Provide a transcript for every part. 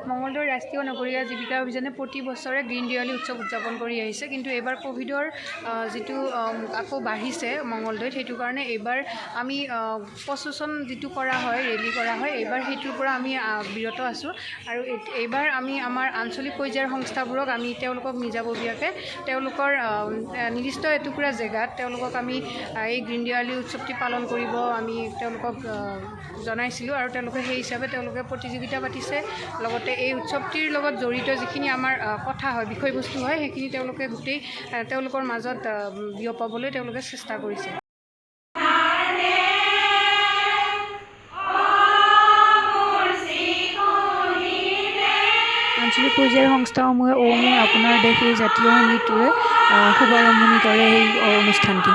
মঙলদৈ ৰাষ্ট্ৰীয় নগৰীয়া জীৱিকা অভিযানে প্ৰতি বছৰে গ্ৰীণ দিৱালী উৎসৱ উদযাপন কৰি আহিছে, কিন্তু এইবাৰ কোভিডৰ যিটো আকৌ বাঢ়িছে মঙলদৈত, সেইটো কাৰণে এইবাৰ আমি প্ৰচেছন যিটো কৰা হয়, ৰেলী কৰা হয়, এইবাৰ সেইটোৰ পৰা আমি বিৰত আছোঁ। আৰু এইবাৰ আমি আমাৰ আঞ্চলিক পৰ্যায়ৰ সংস্থাবোৰক আমি তেওঁলোকক নিজাববীয়াকৈ তেওঁলোকৰ নিৰ্দিষ্ট এটুকুৰা জেগাত তেওঁলোকক আমি এই গ্ৰীণ দিৱালী উৎসৱটি পালন কৰিব আমি তেওঁলোকক জনাইছিলোঁ, আৰু তেওঁলোকে সেই হিচাপে তেওঁলোকে প্ৰতিযোগিতা পাতিছে। লগতে এই উৎসৱটিৰ লগত জড়িত যিখিনি আমাৰ কথা হয়, বিষয়বস্তু হয়, সেইখিনি তেওঁলোকে গোটেই তেওঁলোকৰ মাজত বিয়পাবলৈ তেওঁলোকে চেষ্টা কৰিছে। আঞ্চলিক পৰ্যায়ৰ সংস্থাসমূহে মোৰ আপোনাৰ দেশ এই জাতীয় সংগীতটোৰে শুভাৰম্ভণি কৰে এই অনুষ্ঠানটি।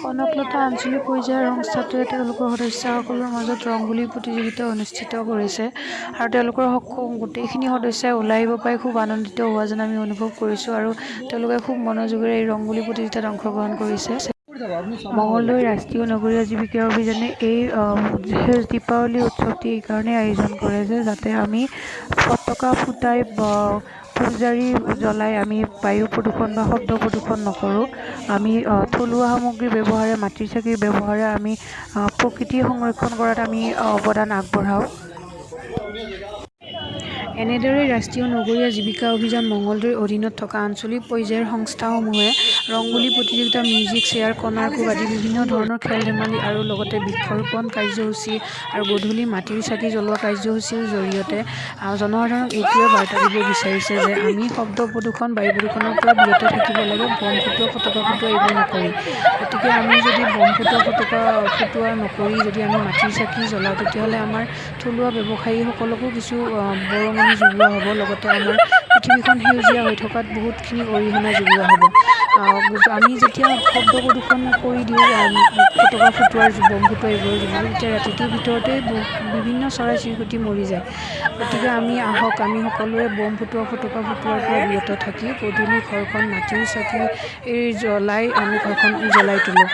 কনকলতা আঞ্চলিক পৰ্যায়ৰ সংস্থাটোৱে তেওঁলোকৰ সদস্যসকলৰ মাজত ৰংগোলী প্ৰতিযোগিতা অনুষ্ঠিত কৰিছে, আৰু তেওঁলোকৰ গোটেইখিনি সদস্যই ওলাই আহিব পাই খুব আনন্দিত হোৱা যেন আমি অনুভৱ কৰিছোঁ, আৰু তেওঁলোকে খুব মনোযোগেৰে এই ৰংগোলী প্ৰতিযোগিতাত অংশগ্ৰহণ কৰিছে। মঙলদৈ ৰাষ্ট্ৰীয় নগৰীয়া জীৱিকা অভিযানে এই দীপাৱলী উৎসৱটি এইকাৰণেই আয়োজন কৰে যে যাতে আমি ফটকা ফুটাই ফুলজাৰি জ্বলাই আমি বায়ু প্ৰদূষণ বা শব্দ প্ৰদূষণ নকৰোঁ। আমি থলুৱা সামগ্ৰী ব্যৱহাৰে, মাটিৰ চাকিৰ ব্যৱহাৰে আমি প্ৰকৃতি সংৰক্ষণ কৰাত আমি অৱদান আগবঢ়াওঁ। এনেদৰে ৰাষ্ট্ৰীয় নগৰীয়া জীৱিকা অভিযান মঙলদৈৰ অধীনত থকা আঞ্চলিক পৰ্যায়ৰ সংস্থাসমূহে ৰংগোলী প্ৰতিযোগিতা, মিউজিক চেয়াৰ, কণাৰ কোব আদি বিভিন্ন ধৰণৰ খেল ধেমালি আৰু লগতে বৃক্ষৰোপণ কাৰ্যসূচী আৰু গধূলি মাটিৰ চাকি জ্বলোৱা কাৰ্যসূচীৰ জৰিয়তে জনসাধাৰণক এইটোৱে বাৰ্তা দিব বিচাৰিছে যে আমি শব্দ প্ৰদূষণ, বায়ু প্ৰদূষণৰ পৰা বিৰত থাকিব লাগে, বম ফুটোৱা, ফটকা ফুটোৱা এইবোৰ নকৰি। গতিকে আমি যদি বম ফুটোৱা, ফটকা ফুটোৱা নকৰি যদি আমি মাটিৰ চাকি জ্বলাওঁ, তেতিয়াহ'লে আমাৰ থলুৱা ব্যৱসায়ীসকলকো কিছু বৰঙণি যোগোৱা হ'ব, লগতে আমাৰ পৃথিৱীখন সেউজীয়া হৈ থকাত বহুতখিনি অৰিহণা যোগোৱা হ'ব। আমি যেতিয়া শব্দ প্ৰদূষণ কৰি দিওঁ ফটকা ফুটোৱাৰ, বম ফুটোৱা এইবোৰৰ যোগেদি, তেতিয়া ৰাতিটোৰ ভিতৰতে বিভিন্ন চৰাই চিৰিকটি মৰি যায়। গতিকে আমি সকলোৱে বম ফুটোৱা, ফটকা ফুটোৱাৰ পৰা বিৰত থাকি গধূলি ঘৰখন মাটিৰ চাকি জ্বলাই আমি ঘৰখন উজ্বলাই তোলোঁ।